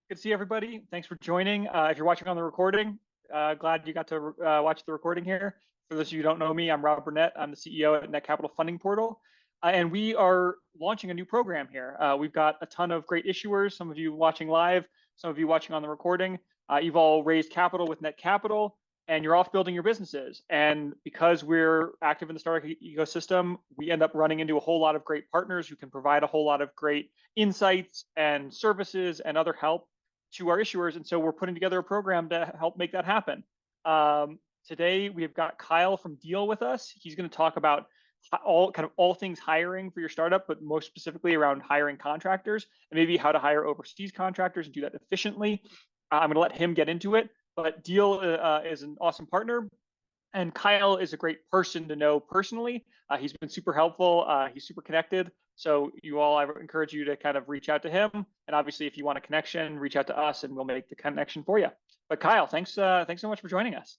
Good to see everybody. Thanks for joining. If you're watching on the recording, glad you got to watch the recording here. For those of you who don't know me, I'm Rob Burnett. I'm the CEO at Netcapital Funding Portal. And we are launching a new program here. We've got a ton of great issuers, some of you watching live, some of you watching on the recording. You've all raised capital with Netcapital, and you're off building your businesses. And because we're active in the startup ecosystem, we end up running into a whole lot of great partners who can provide a whole lot of great insights and services and other help to our issuers. And so we're putting together a program to help make that happen. Today, we've got Kyle from Deel with us. He's going to talk about all things hiring for your startup, but most specifically around hiring contractors and maybe how to hire overseas contractors and do that efficiently. I'm going to let him get into it, but Deel is an awesome partner. And Kyle is a great person to know personally. He's been super helpful. He's super connected. So I encourage you to kind of reach out to him. And obviously, if you want a connection, reach out to us and we'll make the connection for you. But Kyle, thanks so much for joining us.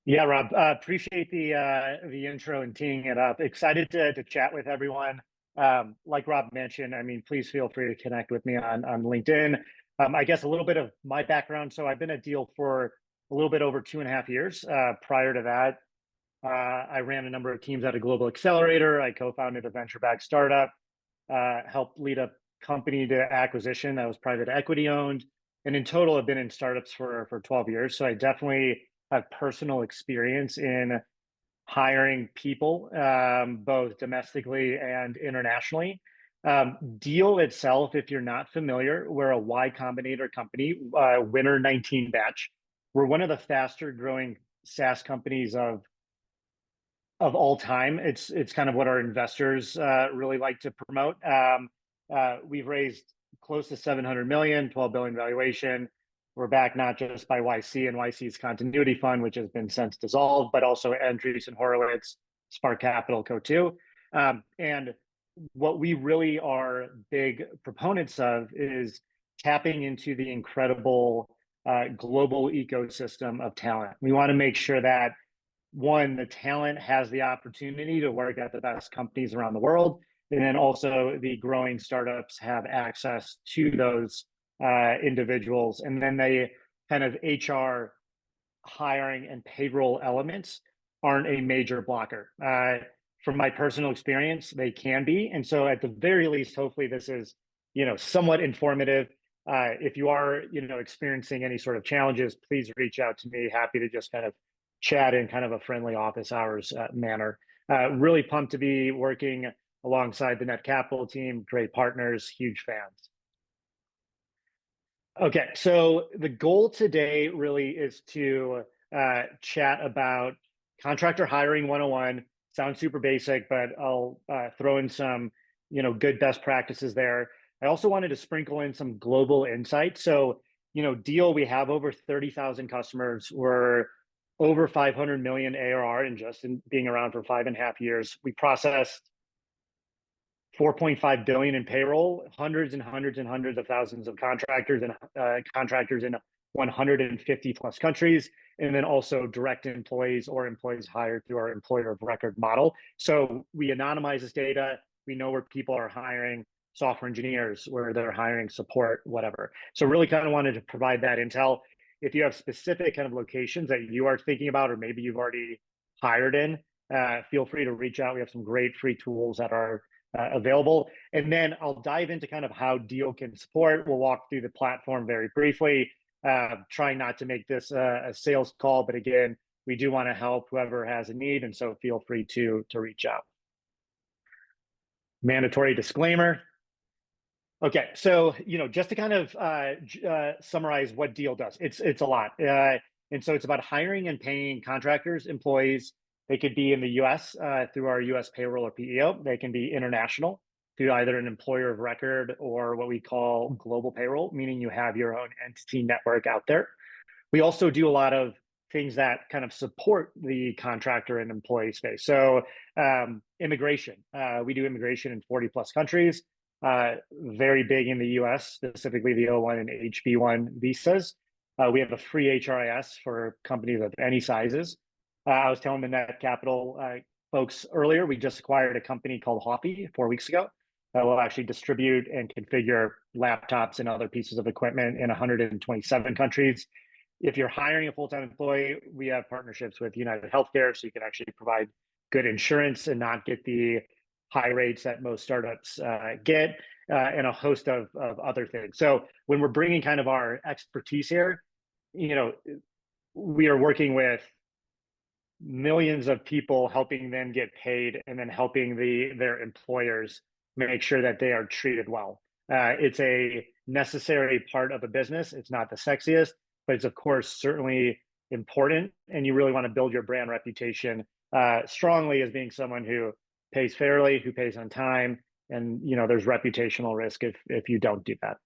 Yeah, Rob, appreciate the intro and teeing it up. Excited to chat with everyone. Like Rob mentioned, I mean, please feel free to connect with me on LinkedIn. I guess a little bit of my background. So I've been at Deel for a little bit over 2.5 years. Prior to that, I ran a number of teams at a global accelerator. I co-founded a venture-backed startup, helped lead a company to acquisition that was private equity owned. And in total, I've been in startups for 12 years. So I definitely have personal experience in hiring people, both domestically and internationally. Deel itself, if you're not familiar, we're a Y Combinator company, winner 19 batch. We're one of the faster growing SaaS companies of all time. It's kind of what our investors really like to promote. We've raised close to 700 million, 12 billion valuation. We're backed not just by YC and YC's Continuity Fund, which has been since dissolved, but also Andreessen Horowitz, Spark Capital, Co2. And what we really are big proponents of is tapping into the incredible global ecosystem of talent. We want to make sure that, one, the talent has the opportunity to work at the best companies around the world, and then also the growing startups have access to those individuals, and then they kind of HR hiring and payroll elements aren't a major blocker. From my personal experience, they can be, and so at the very least, hopefully this is somewhat informative. If you are experiencing any sort of challenges, please reach out to me. Happy to just kind of chat in kind of a friendly office hours manner. Really pumped to be working alongside the Netcapital team. Great partners, huge fans. Okay, so the goal today really is to chat about contractor hiring 101. Sounds super basic, but I'll throw in some good best practices there. I also wanted to sprinkle in some global insights. So Deel, we have over 30,000 customers. We're over 500 million ARR and just in being around for 5.5 years. We processed 4.5 billion in payroll, hundreds and hundreds and hundreds of thousands of contractors and contractors in 150 plus countries, and then also direct employees or employees hired through our employer of record model. So we anonymize this data. We know where people are hiring, software engineers, where they're hiring support, whatever. So really kind of wanted to provide that intel. If you have specific kind of locations that you are thinking about, or maybe you've already hired in, feel free to reach out. We have some great free tools that are available. And then I'll dive into kind of how Deel can support. We'll walk through the platform very briefly, trying not to make this a sales call, but again, we do want to help whoever has a need, and so feel free to reach out. Mandatory disclaimer. Okay, so just to kind of summarize what Deel does, it's a lot, and so it's about hiring and paying contractors, employees. They could be in the U.S. Through our U.S. payroll or PEO. They can be international through either an employer of record or what we call global payroll, meaning you have your own entity network out there. We also do a lot of things that kind of support the contractor and employee space. So immigration, we do immigration in 40 plus countries, very big in the US, specifically the O1 and HB1 visas. We have a free HRIS for companies of any sizes. I was telling the Netcapital folks earlier, we just acquired a company called Hoppy 4 weeks ago. that will actually distribute and configure laptops and other pieces of equipment in 127 countries. If you're hiring a full-time employee, we have partnerships with United Healthcare, so you can actually provide good insurance and not get the high rates that most startups get, and a host of other things. So when we're bringing kind of our expertise here, we are working with millions of people, helping them get paid, and then helping their employers make sure that they are treated well. It's a necessary part of a business. It's not the sexiest, but it's of course certainly important. And you really want to build your brand reputation strongly as being someone who pays fairly, who pays on time, and there's reputational risk if you don't do that.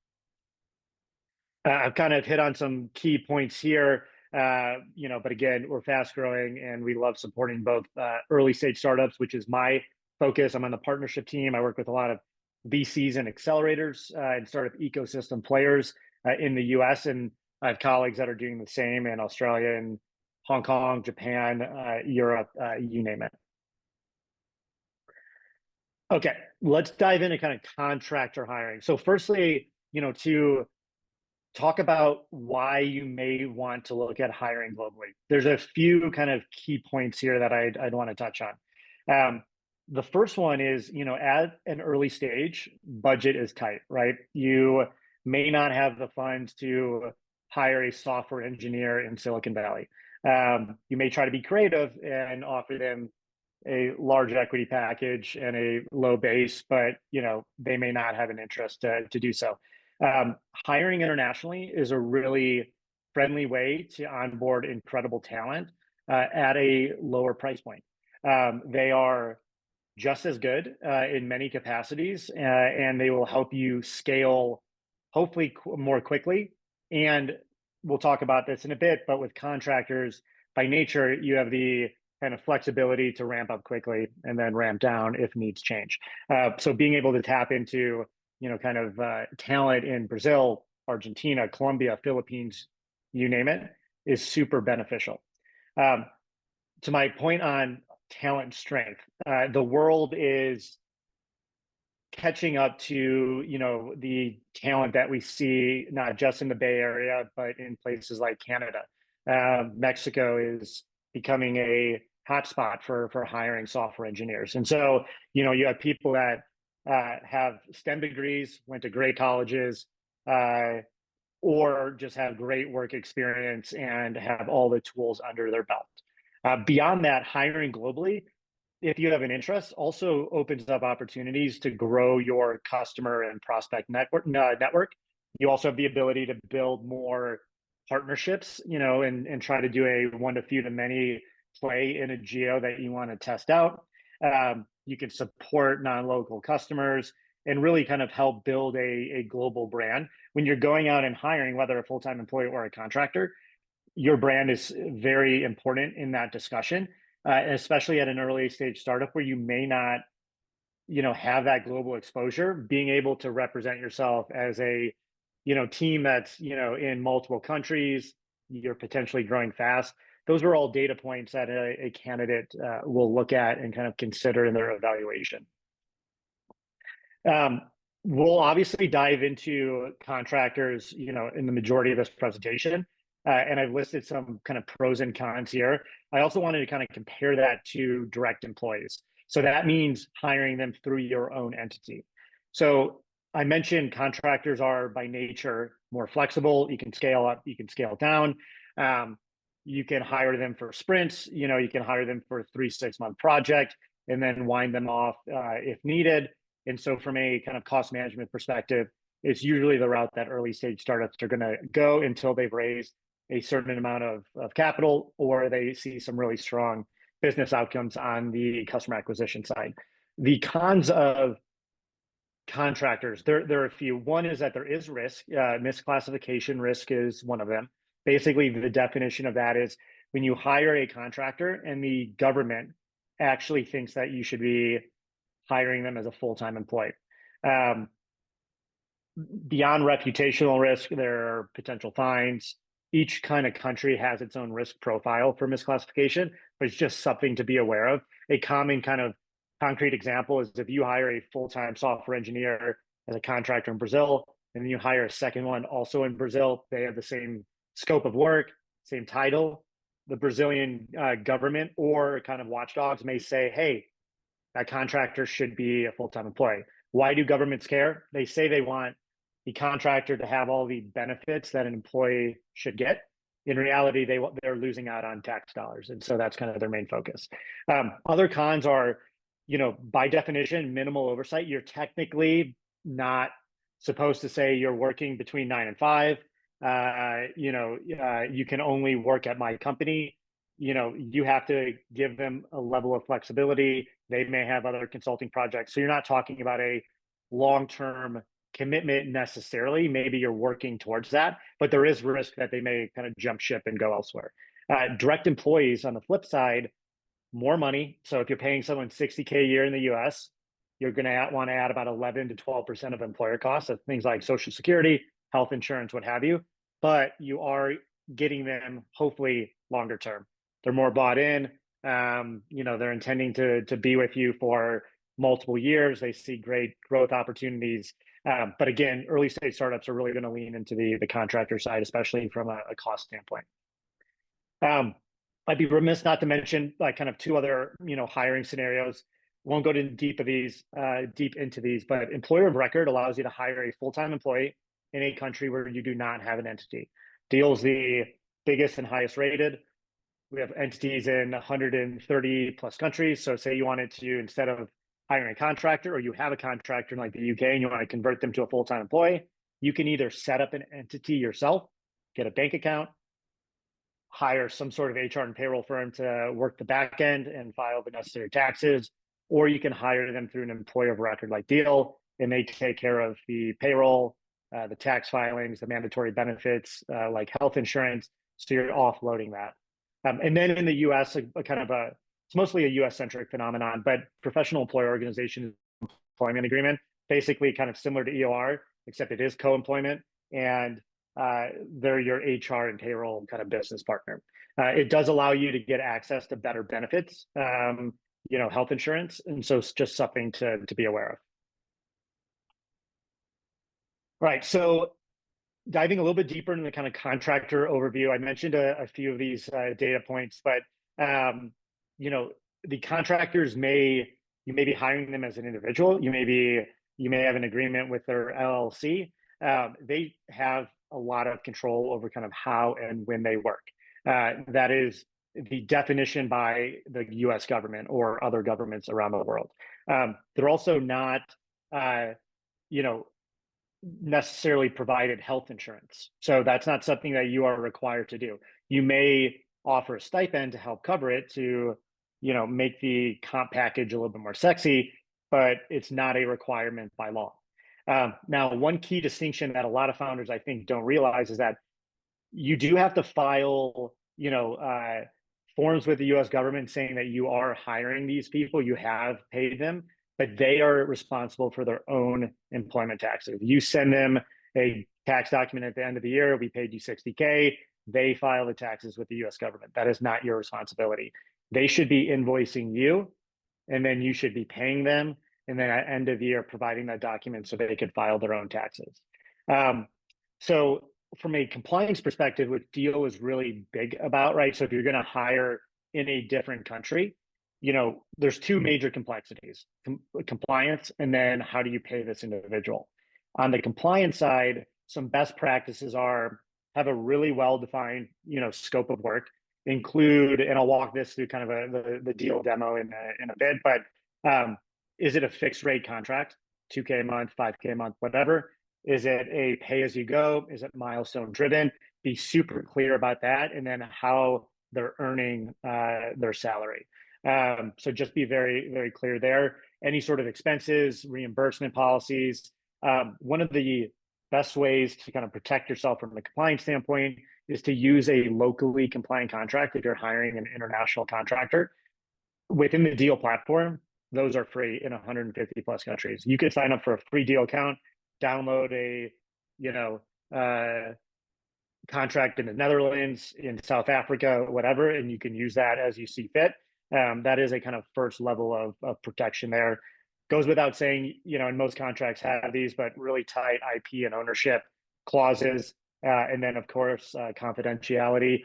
I've kind of hit on some key points here. But again, we're fast growing and we love supporting both early stage startups, which is my focus. I'm on the partnership team. I work with a lot of VCs and accelerators and startup ecosystem players in the US. And I have colleagues that are doing the same in Australia and Hong Kong, Japan, Europe, you name it. Okay, let's dive into kind of contractor hiring. So firstly, to talk about why you may want to look at hiring globally. There's a few kind of key points here that I'd want to touch on. The first one is, at an early stage, budget is tight, right? You may not have the funds to hire a software engineer in Silicon Valley. You may try to be creative and offer them a large equity package and a low base, but they may not have an interest to do so. Hiring internationally is a really friendly way to onboard incredible talent at a lower price point. They are just as good in many capacities, and they will help you scale hopefully more quickly. And we'll talk about this in a bit, but with contractors, by nature, you have the kind of flexibility to ramp up quickly and then ramp down if needs change. So being able to tap into talent in Brazil, Argentina, Colombia, Philippines, you name it, is super beneficial. To my point on talent strength, the world is catching up to the talent that we see not just in the Bay Area but in places like Canada. Mexico is becoming a hotspot for hiring software engineers, and so you have people that have STEM degrees, went to great colleges, or just have great work experience and have all the tools under their belt. Beyond that, hiring globally, if you have an interest, also opens up opportunities to grow your customer and prospect network. You also have the ability to build more partnerships, and try to do a one to few to many play in a geo that you want to test out. You can support non-local customers and really kind of help build a global brand. When you're going out and hiring, whether a full-time employee or a contractor, your brand is very important in that discussion, especially at an early stage startup where you may not, have that global exposure. Being able to represent yourself as a, team that's, in multiple countries, you're potentially growing fast. Those are all data points that a candidate will look at and kind of consider in their evaluation. We'll obviously dive into contractors, in the majority of this presentation, and I've listed some kind of pros and cons here. I also wanted to kind of compare that to direct employees. So that means hiring them through your own entity. So I mentioned contractors are by nature more flexible. You can scale up, you can scale down. You can hire them for sprints. You can hire them for a 3-6 month project and then wind them off if needed. And so from a kind of cost management perspective, it's usually the route that early stage startups are going to go until they've raised a certain amount of capital, or they see some really strong business outcomes on the customer acquisition side. The cons of contractors, there are a few. One is that there is risk. Misclassification risk is one of them. Basically, the definition of that is when you hire a contractor and the government actually thinks that you should be hiring them as a full-time employee. Beyond reputational risk, there are potential fines. Each kind of country has its own risk profile for misclassification, but it's just something to be aware of. A common kind of Concrete example is if you hire a full-time software engineer as a contractor in Brazil, and then you hire a second one also in Brazil, they have the same scope of work, same title. The Brazilian government or kind of watchdogs may say, hey, that contractor should be a full-time employee. Why do governments care? They say they want the contractor to have all the benefits that an employee should get. In reality, they're losing out on tax dollars. And so that's kind of their main focus. Other cons are, by definition, minimal oversight. You're technically not supposed to say you're working between 9 and 5. You can only work at my company. You have to give them a level of flexibility. They may have other consulting projects. So you're not talking about a long-term commitment necessarily. Maybe you're working towards that, but there is risk that they may kind of jump ship and go elsewhere. Direct employees on the flip side, more money. So if you're paying someone $60K a year in the US, you're going to want to add about 11 to 12% of employer costs, so things like Social Security, health insurance, what have you. But you are getting them hopefully longer term. They're more bought in. They're intending to be with you for multiple years. They see great growth opportunities. But again, early stage startups are really going to lean into the contractor side, especially from a cost standpoint. I'd be remiss not to mention like kind of two other hiring scenarios. Won't go deep into these, but employer of record allows you to hire a full-time employee in a country where you do not have an entity. Deal's the biggest and highest rated. We have entities in 130 plus countries. So say you wanted to, instead of hiring a contractor, or you have a contractor in like the UK and you want to convert them to a full-time employee, you can either set up an entity yourself, get a bank account, hire some sort of HR and payroll firm to work the back end and file the necessary taxes, or you can hire them through an employer of record like Deel, and they take care of the payroll, the tax filings, the mandatory benefits like health insurance. So you're offloading that. And then in the US, it's mostly a US centric phenomenon, but professional employer organization employment agreement, basically kind of similar to EOR, except it is co-employment. And they're your HR and payroll kind of business partner. It does allow you to get access to better benefits, health insurance. And so it's just something to be aware of. Right. So diving a little bit deeper into the kind of contractor overview, I mentioned a few of these data points, but the contractors you may be hiring them as an individual. You may have an agreement with their LLC. They have a lot of control over kind of how and when they work. That is the definition by the US government or other governments around the world. They're also not, necessarily provided health insurance. So that's not something that you are required to do. You may offer a stipend to help cover it to, make the comp package a little bit more sexy, but it's not a requirement by law. Now, one key distinction that a lot of founders, I think, don't realize is that you do have to file, forms with the US government saying that you are hiring these people, you have paid them, but they are responsible for their own employment taxes. You send them a tax document at the end of the year, we paid you 60K, they file the taxes with the US government. That is not your responsibility. They should be invoicing you, and then you should be paying them, and then at end of year providing that document so they could file their own taxes. So from a compliance perspective, what Deel is really big about, right? So if you're going to hire in a different country, there's two major complexities: compliance, and then how do you pay this individual? On the compliance side, some best practices are have a really well-defined, scope of work, include, and I'll walk this through kind of the Deel demo in a bit, but is it a fixed rate contract, 2K a month, 5K a month, whatever? Is it a pay as you go? Is it milestone driven? Be super clear about that, and then how they're earning their salary. So just be very, very clear there. Any sort of expenses, reimbursement policies. One of the best ways to kind of protect yourself from a compliance standpoint is to use a locally compliant contract if you're hiring an international contractor. Within the Deel platform, those are free in 150 plus countries. You can sign up for a free Deel account, download a contract in the Netherlands, in South Africa, whatever, and you can use that as you see fit. That is a kind of first level of protection there. Goes without saying, and most contracts have these, but really tight IP and ownership clauses. And then, of course, confidentiality.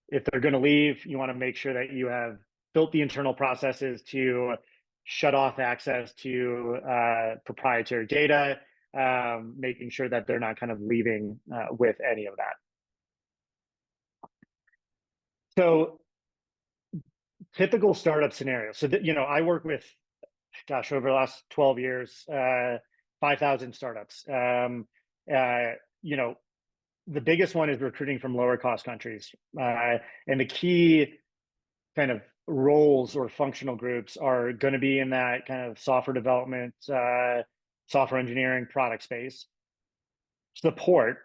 If they're going to leave, you want to make sure that you have built the internal processes to shut off access to proprietary data, making sure that they're not kind of leaving with any of that. So typical startup scenario. So that, I work with, gosh, over the last 12 years, 5,000 startups. The biggest one is recruiting from lower cost countries. And the key kind of roles or functional groups are going to be in that kind of software development, software engineering, product space. Support,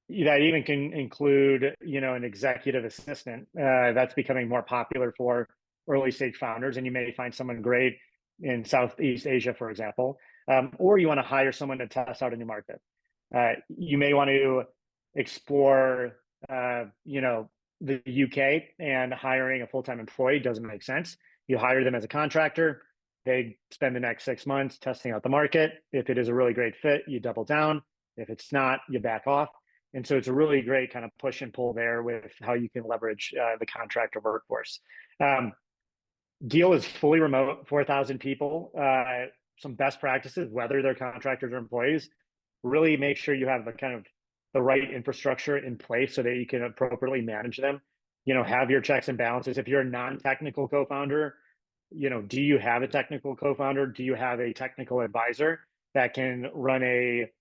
that even can include, an executive assistant. That's becoming more popular for early stage founders, and you may find someone great in Southeast Asia, for example, or you want to hire someone to test out a new market. You may want to explore, the UK, and hiring a full-time employee doesn't make sense. You hire them as a contractor. They spend the next 6 months testing out the market. If it is a really great fit, you double down. If it's not, you back off. And so it's a really great kind of push and pull there with how you can leverage the contractor workforce. Deel is fully remote, 4,000 people. Some best practices, whether they're contractors or employees, really make sure you have the kind of the right infrastructure in place so that you can appropriately manage them. Have your checks and balances. If you're a non-technical co-founder, do you have a technical co-founder? Do you have a technical advisor that can run a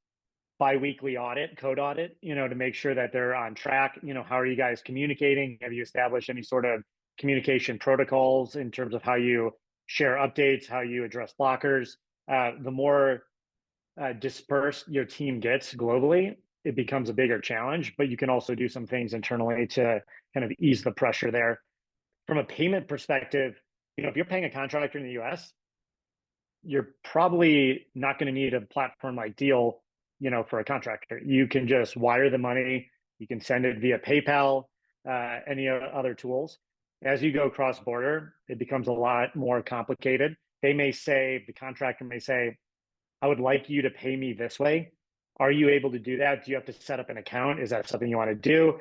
bi-weekly code audit, to make sure that they're on track? How are you guys communicating? Have you established any sort of communication protocols in terms of how you share updates, how you address blockers? The more dispersed your team gets globally, it becomes a bigger challenge, but you can also do some things internally to kind of ease the pressure there. From a payment perspective, if you're paying a contractor in the US, you're probably not going to need a platform like Deel, for a contractor. You can just wire the money. You can send it via PayPal, any other tools. As you go cross-border, it becomes a lot more complicated. The contractor may say, I would like you to pay me this way. Are you able to do that? Do you have to set up an account? Is that something you want to do?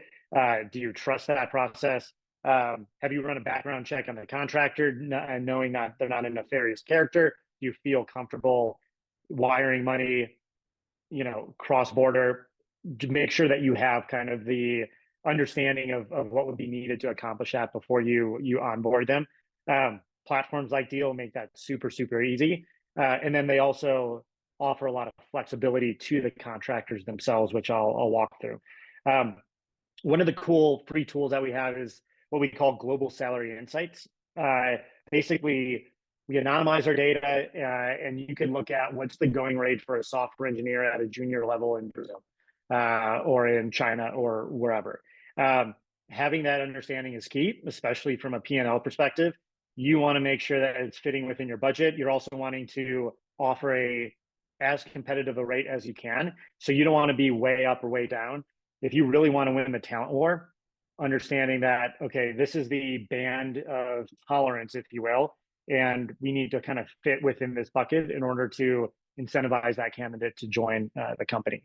Do you trust that process? Have you run a background check on the contractor, knowing that they're not a nefarious character? Do you feel comfortable wiring money, cross-border, to make sure that you have kind of the understanding of what would be needed to accomplish that before you onboard them? Platforms like Deel make that super, super easy. And then they also offer a lot of flexibility to the contractors themselves, which I'll walk through. One of the cool free tools that we have is what we call Global Salary Insights. Basically, we anonymize our data, and you can look at what's the going rate for a software engineer at a junior level in Brazil, or in China, or wherever. Having that understanding is key, especially from a P&L perspective. You want to make sure that it's fitting within your budget. You're also wanting to offer as competitive a rate as you can. So you don't want to be way up or way down. If you really want to win the talent war, understanding that, okay, this is the band of tolerance, if you will, and we need to kind of fit within this bucket in order to incentivize that candidate to join the company.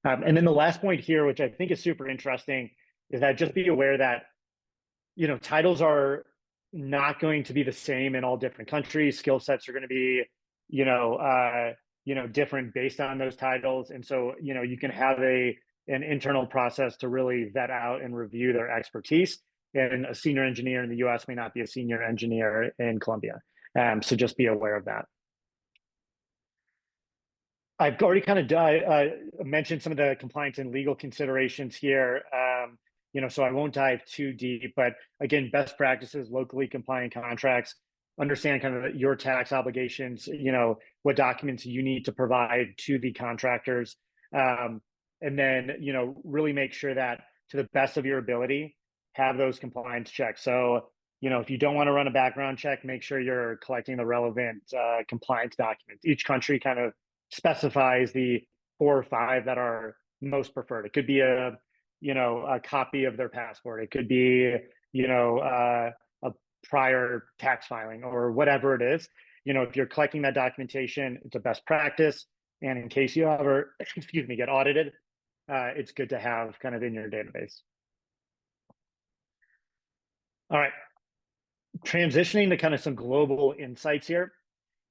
And then the last point here, which I think is super interesting, is that just be aware that, titles are not going to be the same in all different countries. Skill sets are going to be, different based on those titles. And so, you can have an internal process to really vet out and review their expertise. And a senior engineer in the US may not be a senior engineer in Colombia. So just be aware of that. I've already kind of mentioned some of the compliance and legal considerations here. So I won't dive too deep, but again, best practices, locally compliant contracts, understand kind of your tax obligations, what documents you need to provide to the contractors. And then, really make sure that to the best of your ability, have those compliance checks. So, if you don't want to run a background check, make sure you're collecting the relevant compliance documents. Each country kind of specifies the 4 or 5 that are most preferred. It could be a copy of their passport. It could be, a prior tax filing or whatever it is. If you're collecting that documentation, it's a best practice. And in case you ever, excuse me, get audited, it's good to have kind of in your database. All right, transitioning to kind of some global insights here.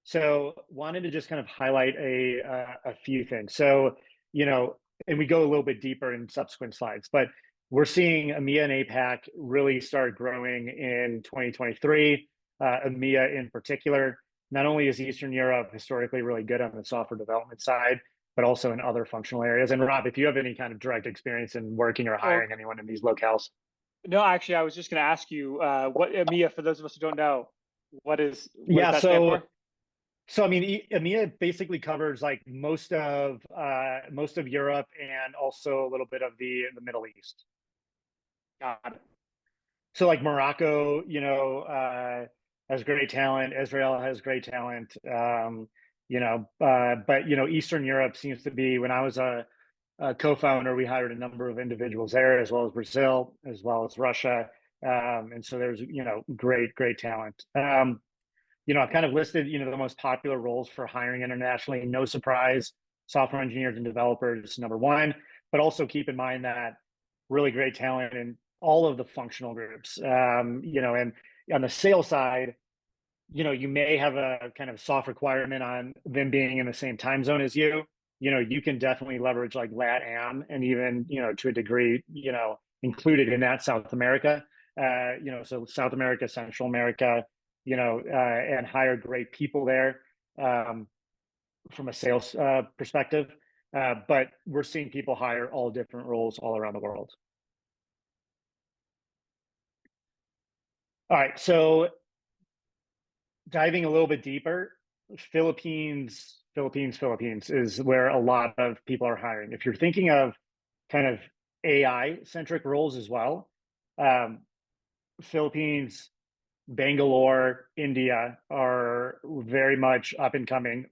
So wanted to just kind of highlight a few things. So, and we go a little bit deeper in subsequent slides, but we're seeing EMEA and APAC really start growing in 2023. EMEA in particular, not only is Eastern Europe historically really good on the software development side, but also in other functional areas. And Rob, if you have any kind of direct experience in working or hiring anyone in these locales. No, actually, I was just going to ask you what EMEA, for those of us who don't know, what does that stand for? So I mean, EMEA basically covers like most of Europe and also a little bit of the Middle East. Got it. So like Morocco, has great talent. Israel has great talent. But Eastern Europe seems to be. When I was a co-founder, we hired a number of individuals there, as well as Brazil, as well as Russia, and so there's great talent. I've kind of listed, the most popular roles for hiring internationally. No surprise, software engineers and developers, number one, but also keep in mind that really great talent in all of the functional groups. And on the sales side, you may have a kind of soft requirement on them being in the same time zone as you. You can definitely leverage like LATAM and even, to a degree, included in that South America. So South America, Central America, and hire great people there from a sales perspective. But we're seeing people hire all different roles all around the world. All right, so diving a little bit deeper, Philippines is where a lot of people are hiring. If you're thinking of kind of AI-centric roles as well, Philippines, Bangalore, India are very much up and coming,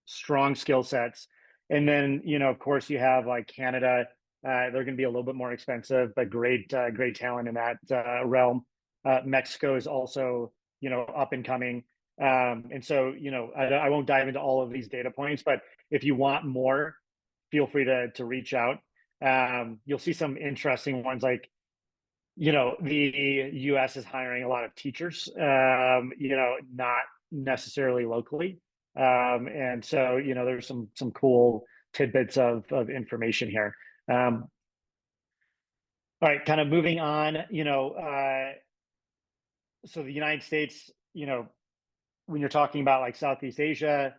strong skill sets. And then, of course, you have like Canada. They're going to be a little bit more expensive, but great talent in that realm. Mexico is also, up and coming. And so, I won't dive into all of these data points, but if you want more, feel free to reach out. You'll see some interesting ones like, the US is hiring a lot of teachers, not necessarily locally. And so, there's some cool tidbits of information here. All right, kind of moving on, so the United States, when you're talking about like Southeast Asia,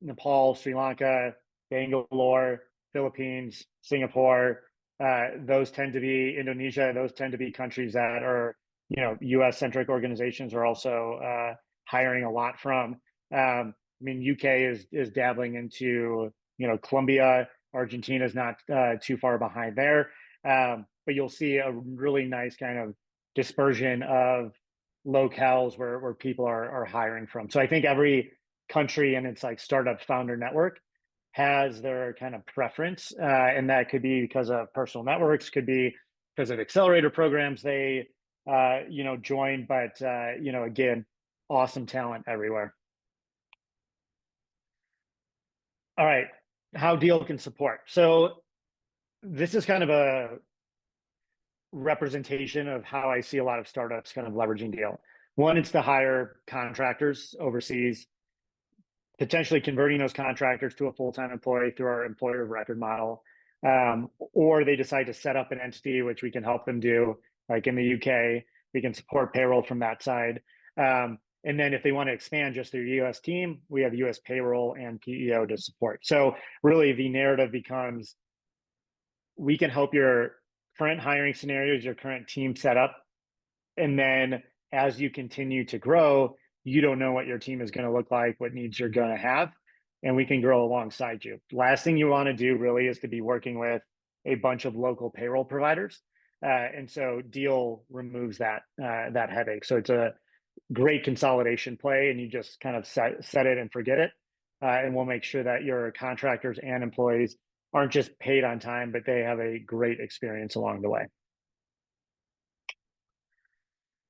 Nepal, Sri Lanka, Bangalore, Philippines, Singapore, those tend to be Indonesia. Those tend to be countries that are, U.S. centric organizations are also hiring a lot from. I mean, UK is dabbling into, Colombia. Argentina is not too far behind there, but you'll see a really nice kind of dispersion of locales where people are hiring from. So I think every country and its like startup founder network has their kind of preference, and that could be because of personal networks, could be because of accelerator programs they join, but again, awesome talent everywhere. All right, how Deel can support. So this is kind of a representation of how I see a lot of startups kind of leveraging Deel. One, it's to hire contractors overseas, potentially converting those contractors to a full-time employee through our employer of record model. Or they decide to set up an entity, which we can help them do, like in the UK, we can support payroll from that side. And then if they want to expand just their US team, we have US payroll and PEO to support. So really the narrative becomes, we can help your current hiring scenarios, your current team setup. And then as you continue to grow, you don't know what your team is going to look like, what needs you're going to have, and we can grow alongside you. Last thing you want to do really is to be working with a bunch of local payroll providers. And so Deel removes that headache. So it's a great consolidation play, and you just kind of set it and forget it. And we'll make sure that your contractors and employees aren't just paid on time, but they have a great experience along the way.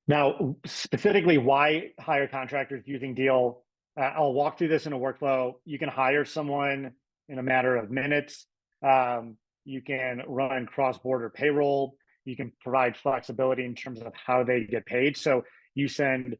Now, specifically, why hire contractors using Deel? I'll walk through this in a workflow. You can hire someone in a matter of minutes. You can run cross-border payroll. You can provide flexibility in terms of how they get paid. So you send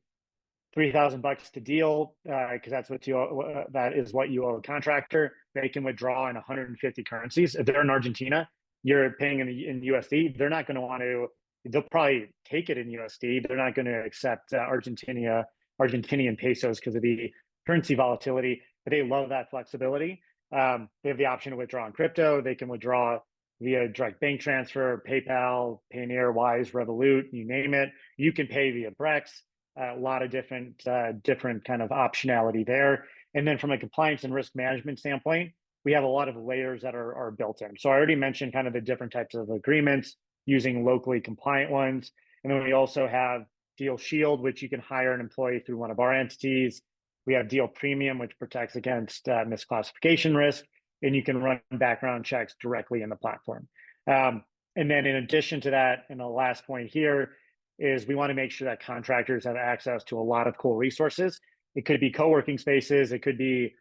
$3,000 to Deel because that is what you owe a contractor. They can withdraw in 150 currencies. If they're in Argentina, you're paying in USD. They're not going to want to. They'll probably take it in USD. They're not going to accept Argentinian pesos because of the currency volatility. But they love that flexibility. They have the option to withdraw in crypto. They can withdraw via direct bank transfer, PayPal, Payoneer, Wise, Revolut, you name it. You can pay via Brex. A lot of different kind of optionality there. And then from a compliance and risk management standpoint, we have a lot of layers that are built in. So I already mentioned kind of the different types of agreements using locally compliant ones. And then we also have Deel Shield, which you can hire an employee through one of our entities. We have Deel Premium, which protects against misclassification risk, and you can run background checks directly in the platform. And then in addition to that, and the last point here is we want to make sure that contractors have access to a lot of cool resources. It could be co-working spaces, it could be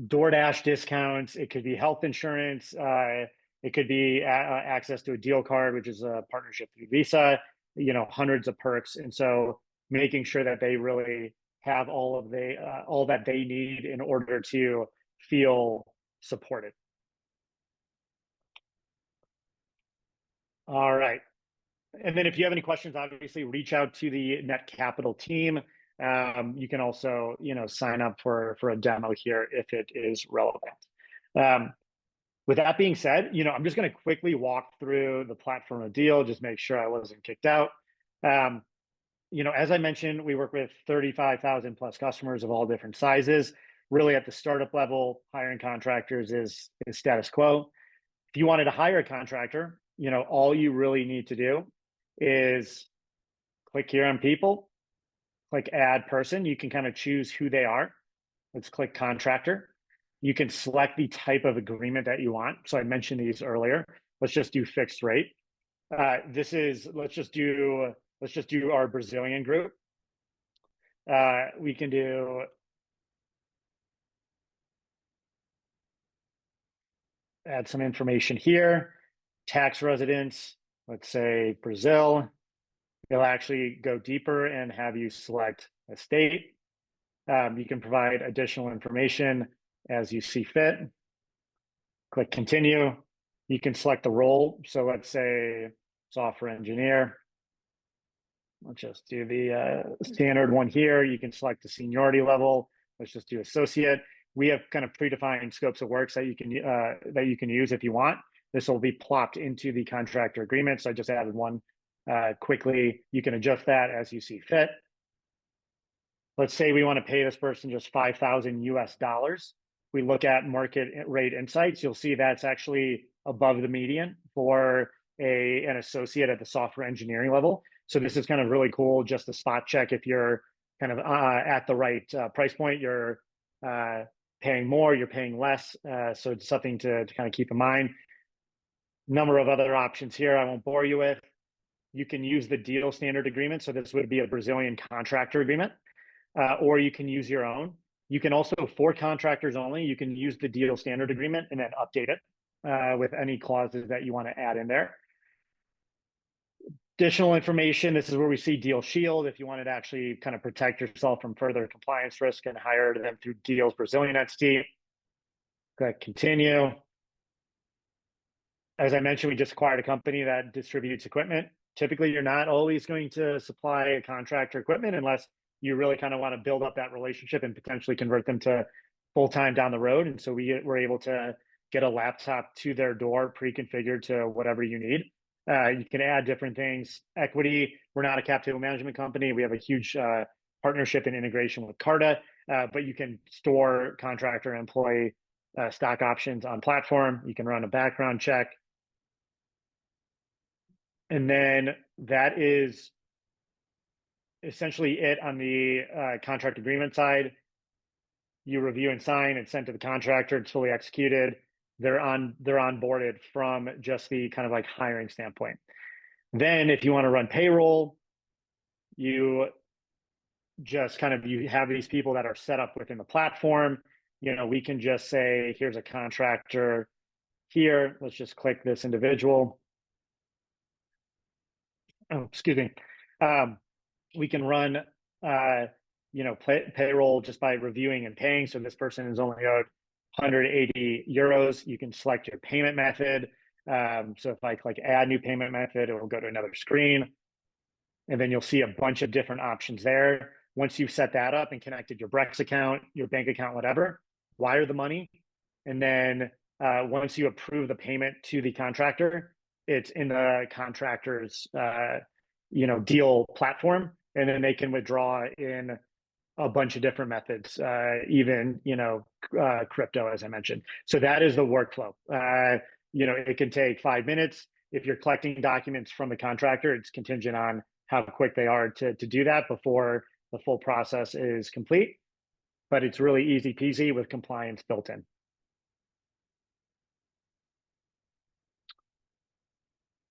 DoorDash discounts, it could be health insurance, it could be access to a Deel card, which is a partnership through Visa, hundreds of perks. And so making sure that they really have all that they need in order to feel supported. All right. And then if you have any questions, obviously reach out to the Netcapital team. You can also, sign up for a demo here if it is relevant. With that being said, I'm just going to quickly walk through the platform of Deel, just make sure I wasn't kicked out. As I mentioned, we work with 35,000 plus customers of all different sizes. Really at the startup level, hiring contractors is status quo. If you wanted to hire a contractor, all you really need to do is click here on people, click add person. You can kind of choose who they are. Let's click contractor. You can select the type of agreement that you want. So I mentioned these earlier. Let's just do fixed rate. Let's just do our Brazilian group. We can do add some information here. Tax residence, let's say Brazil. It'll actually go deeper and have you select a state. You can provide additional information as you see fit. Click continue. You can select the role. So let's say software engineer. Let's just do the standard one here. You can select the seniority level. Let's just do associate. We have kind of predefined scopes of works that you can use if you want. This will be plopped into the contractor agreement. So I just added one quickly. You can adjust that as you see fit. Let's say we want to pay this person just $5,000 US. We look at market rate insights. You'll see that's actually above the median for an associate at the software engineering level. So this is kind of really cool, just a spot check if you're kind of at the right price point. You're paying more, you're paying less. So it's something to kind of keep in mind. Number of other options here I won't bore you with. You can use the Deel standard agreement. So this would be a Brazilian contractor agreement, or you can use your own. You can also, for contractors only, you can use the Deel standard agreement and then update it with any clauses that you want to add in there. Additional information, this is where we see Deel Shield. If you wanted to actually kind of protect yourself from further compliance risk and hire them through Deel's Brazilian entity. Click continue. As I mentioned, we just acquired a company that distributes equipment. Typically, you're not always going to supply a contractor equipment unless you really kind of want to build up that relationship and potentially convert them to full-time down the road. And so we're able to get a laptop to their door, pre-configured to whatever you need. You can add different things. Equity, we're not a cap table management company. We have a huge partnership and integration with Carta, but you can store contractor and employee stock options on platform. You can run a background check. And then that is essentially it on the contract agreement side. You review and sign, it's sent to the contractor, it's fully executed. They're onboarded from just the kind of like hiring standpoint. Then if you want to run payroll, you just kind of, you have these people that are set up within the platform. We can just say, here's a contractor here. Let's just click this individual. Oh, excuse me. We can run, payroll just by reviewing and paying. So this person is only owed 180 euros. You can select your payment method. So if I click add new payment method, it will go to another screen. And then you'll see a bunch of different options there. Once you've set that up and connected your Brex account, your bank account, whatever, wire the money. And then once you approve the payment to the contractor, it's in the contractor's Deel platform, and then they can withdraw in a bunch of different methods, even crypto, as I mentioned. So that is the workflow. It can take 5 minutes. If you're collecting documents from the contractor, it's contingent on how quick they are to do that before the full process is complete. But it's really easy peasy with compliance built in.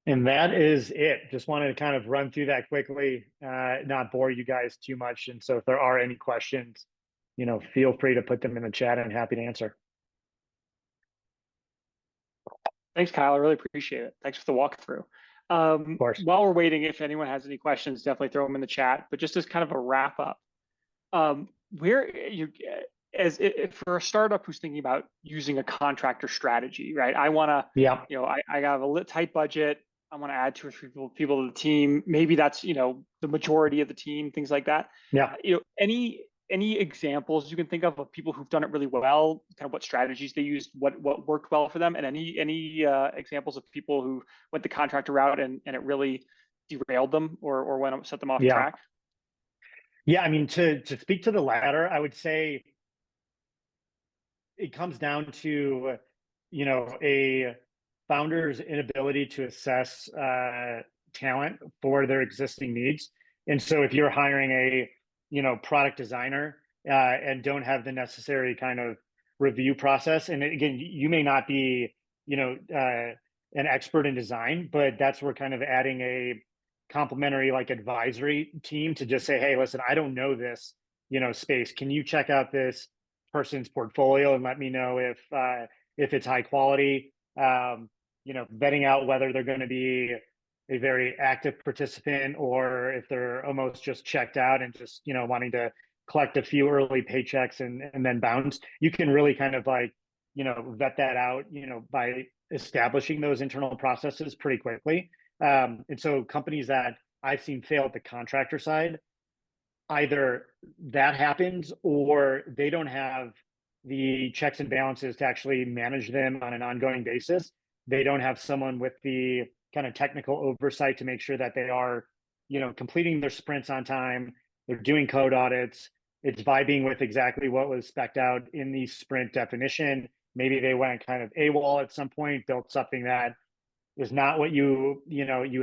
And that is it. Just wanted to kind of run through that quickly, not bore you guys too much. And so if there are any questions, feel free to put them in the chat. I'm happy to answer. Thanks, Kyle. I really appreciate it. Thanks for the walkthrough. Of course. While we're waiting, if anyone has any questions, definitely throw them in the chat. But just as kind of a wrap up, for a startup who's thinking about using a contractor strategy, right? I want to, yeah, I have a tight budget. I want to add 2 or 3 people to the team. Maybe that's, the majority of the team, things like that. Yeah. Any examples you can think of people who've done it really well, kind of what strategies they used, what worked well for them, and any examples of people who went the contractor route and it really derailed them or set them off track? Yeah, I mean, to speak to the latter, I would say it comes down to, a founder's inability to assess talent for their existing needs. And so if you're hiring a, product designer and don't have the necessary kind of review process, and again, you may not be, an expert in design, but that's where kind of adding a complementary advisory team to just say, hey, listen, I don't know this, space. Can you check out this person's portfolio and let me know if it's high quality? Vetting out whether they're going to be a very active participant or if they're almost just checked out and just wanting to collect a few early paychecks and then bounce. You can really kind of vet that out by establishing those internal processes pretty quickly. And so companies that I've seen fail at the contractor side, either that happens or they don't have the checks and balances to actually manage them on an ongoing basis. They don't have someone with the kind of technical oversight to make sure that they are, completing their sprints on time. They're doing code audits. It's vibing with exactly what was spec'd out in the sprint definition. Maybe they went kind of AWOL at some point, built something that is not what you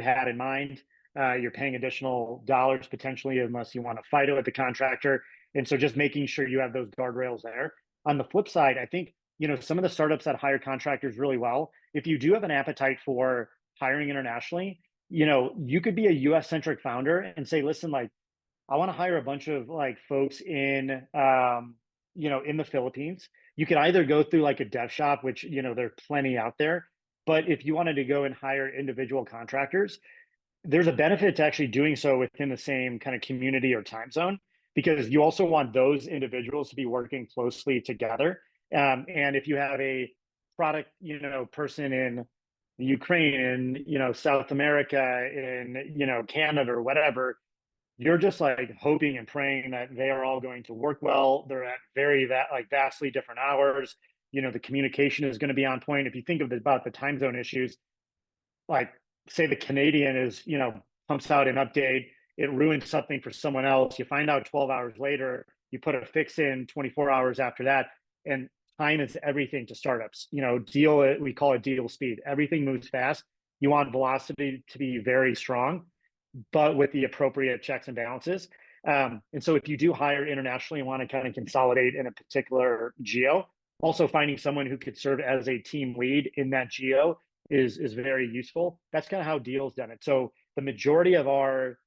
had in mind. You're paying additional dollars potentially unless you want to fight it with the contractor. And so just making sure you have those guardrails there. On the flip side, I think, some of the startups that hire contractors really well, if you do have an appetite for hiring internationally, you could be a US centric founder and say, listen, I want to hire a bunch of folks in, in the Philippines. You could either go through a dev shop, which, there are plenty out there. But if you wanted to go and hire individual contractors, there's a benefit to actually doing so within the same kind of community or time zone, because you also want those individuals to be working closely together. And if you have a product, person in the Ukraine, in, South America, in, Canada or whatever, you're just hoping and praying that they are all going to work well. They're at vastly different hours. The communication is going to be on point. If you think about the time zone issues, say the Canadian is, pumps out an update, it ruins something for someone else. You find out 12 hours later, you put a fix in 24 hours after that. And time is everything to startups. Deel, we call it Deel speed. Everything moves fast. You want velocity to be very strong, but with the appropriate checks and balances. And so if you do hire internationally and want to kind of consolidate in a particular geo, also finding someone who could serve as a team lead in that geo is very useful. That's kind of how Deel's done it. So the majority of our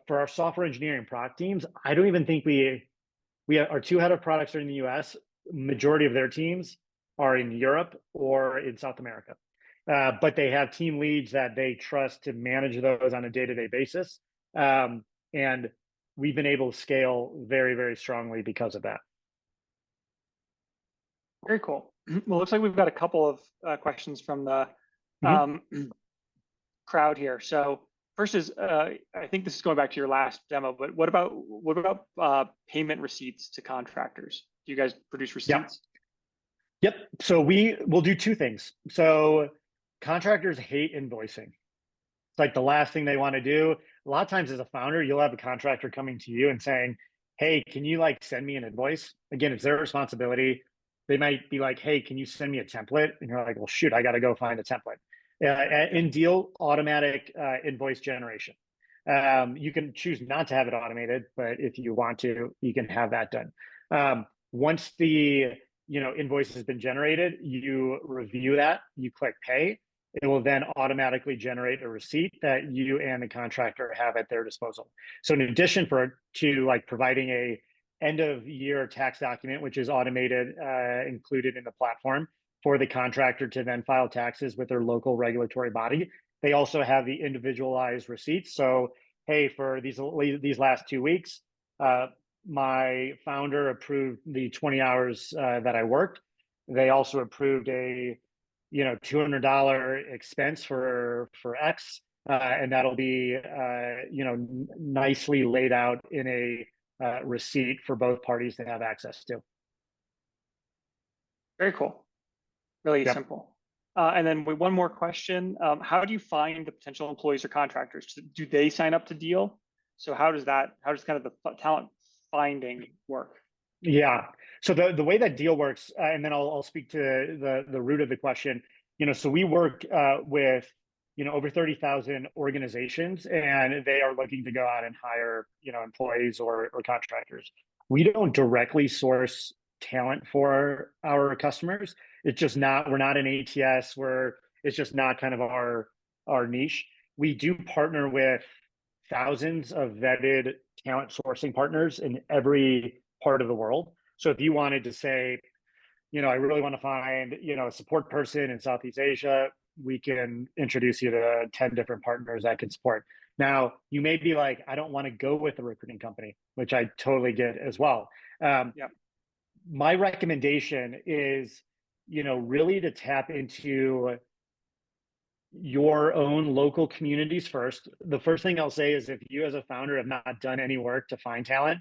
for our software engineering product teams, I don't even think we have our two head of products are in the US. Majority of their teams are in Europe or in South America. But they have team leads that they trust to manage those on a day-to-day basis. And we've been able to scale very, very strongly because of that. Very cool. Well, it looks like we've got a couple of questions from the crowd here. So first is, I think this is going back to your last demo, but what about payment receipts to contractors? Do you guys produce receipts? Yep. So we'll do two things. So contractors hate invoicing. It's like the last thing they want to do. A lot of times as a founder, you'll have a contractor coming to you and saying, hey, can you like send me an invoice? Again, it's their responsibility. They might be like, hey, can you send me a template? And you're like, well, shoot, I got to go find a template. In Deel, automatic invoice generation. You can choose not to have it automated, but if you want to, you can have that done. Once the invoice has been generated, you review that, you click pay. It will then automatically generate a receipt that you and the contractor have at their disposal. So in addition to like providing a end of year tax document, which is automated, included in the platform for the contractor to then file taxes with their local regulatory body, they also have the individualized receipts. So, hey, for these last 2 weeks, my founder approved the 20 hours that I worked. They also approved a $200 expense for X, and that'll be nicely laid out in a receipt for both parties to have access to. Very cool. Really Yep. simple. And then one more question. How do you find the potential employees or contractors? Do they sign up to Deel? So how does kind of the talent finding work? Yeah. So the way that Deel works, and then I'll speak to the root of the question. So we work with over 30,000 organizations, and they are looking to go out and hire employees or contractors. We don't directly source talent for our customers. It's just not. We're not an ATS. It's just not kind of our niche. We do partner with thousands of vetted talent sourcing partners in every part of the world. So if you wanted to say, I really want to find, a support person in Southeast Asia, we can introduce you to 10 different partners that can support. Now, you may be like, I don't want to go with a recruiting company, which I totally get as well. My recommendation is, really to tap into your own local communities first. The first thing I'll say is if you as a founder have not done any work to find talent,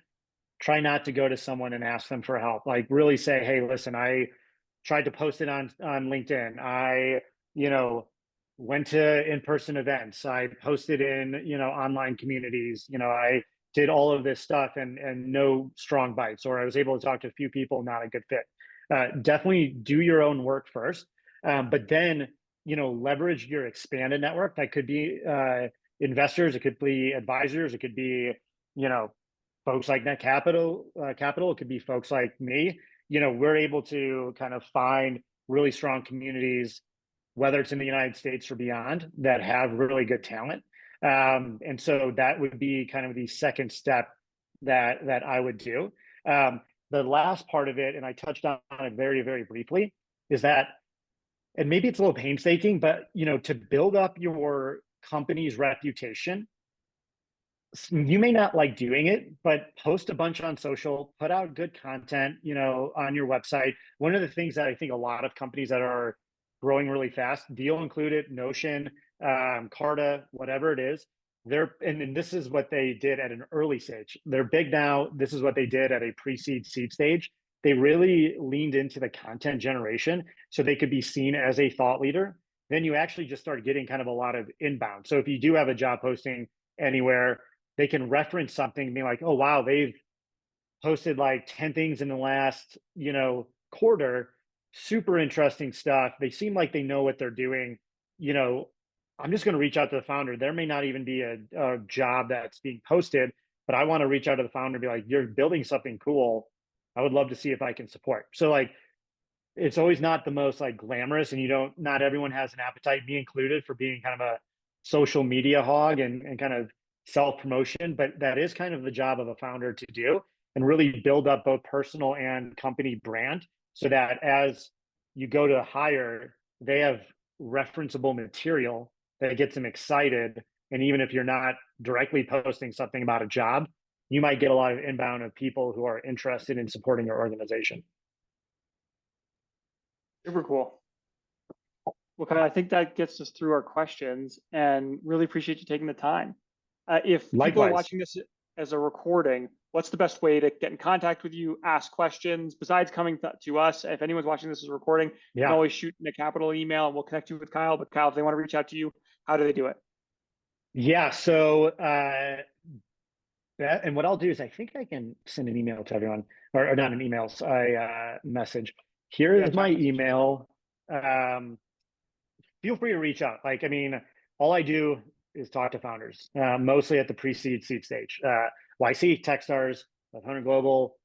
try not to go to someone and ask them for help. Like really say, hey, listen, I tried to post it on LinkedIn. I, went to in-person events. I posted in, online communities. I did all of this stuff and no strong bites, or I was able to talk to a few people, not a good fit. Definitely do your own work first, but then, leverage your expanded network. That could be investors, it could be advisors, it could be, folks like Netcapital, it could be folks like me. We're able to kind of find really strong communities, whether it's in the United States or beyond, that have really good talent. And so that would be kind of the second step that I would do. The last part of it, and I touched on it very, very briefly, is that, and maybe it's a little painstaking, but to build up your company's reputation, you may not like doing it, but post a bunch on social, put out good content, on your website. One of the things that I think a lot of companies that are growing really fast, Deel included, Notion, Carta, whatever it is, and this is what they did at an early stage. They're big now. This is what they did at a pre-seed seed stage. They really leaned into the content generation so they could be seen as a thought leader. Then you actually just start getting kind of a lot of inbound. So if you do have a job posting anywhere, they can reference something and be like, oh, wow, they've posted like 10 things in the last, quarter, super interesting stuff. They seem like they know what they're doing. I'm just going to reach out to the founder. There may not even be a job that's being posted, but I want to reach out to the founder and be like, you're building something cool. I would love to see if I can support. So like, it's always not the most like glamorous, and not everyone has an appetite, me included, for being kind of a social media hog and kind of self-promotion, but that is kind of the job of a founder to do, and really build up both personal and company brand so that as you go to hire, they have referenceable material that gets them excited. And even if you're not directly posting something about a job, you might get a lot of inbound of people who are interested in supporting your organization. Super cool. Well, Kyle, I think that gets us through our questions, and really appreciate you taking the time. If people are Likewise. watching this as a recording, what's the best way to get in contact with you, ask questions, besides coming to us? If anyone's watching this as a recording, you can always shoot Netcapital email and we'll connect you with Kyle. But Kyle, if they want to reach out to you, how do they do it? Yeah, so and what I'll do is I think I can send an email to everyone, or not an email, a message. Here is my email. Feel free to reach out. Like, I mean, all I do is talk to founders, mostly at the pre-seed seed stage. YC, Techstars, 500 Global,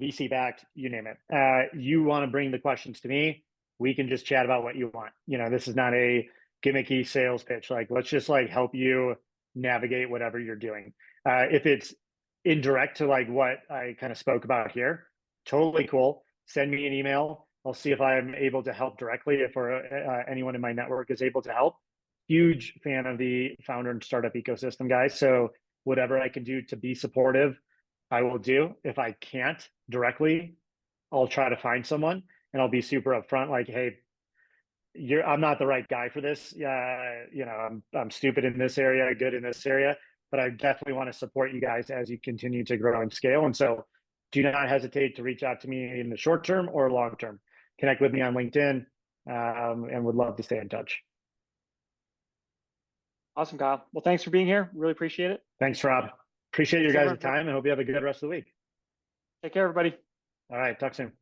VC backed, you name it. You want to bring the questions to me, we can just chat about what you want. You know, this is not a gimmicky sales pitch. Like, let's just like help you navigate whatever you're doing. If it's indirect to like what I kind of spoke about here, totally cool. Send me an email. I'll see if I'm able to help directly, if anyone in my network is able to help. Huge fan of the founder and startup ecosystem, guys. So whatever I can do to be supportive, I will do. If I can't directly, I'll try to find someone, and I'll be super upfront. Like, hey, I'm not the right guy for this. You know, I'm stupid in this area, good in this area, but I definitely want to support you guys as you continue to grow and scale. And so do not hesitate to reach out to me in the short term or long term. Connect with me on LinkedIn, and would love to stay in touch. Awesome, Kyle. Well, thanks for being here. Really appreciate it. Thanks, Rob. Appreciate your guys' time, and hope you have a good rest of the week. Take care, everybody. All right, talk soon.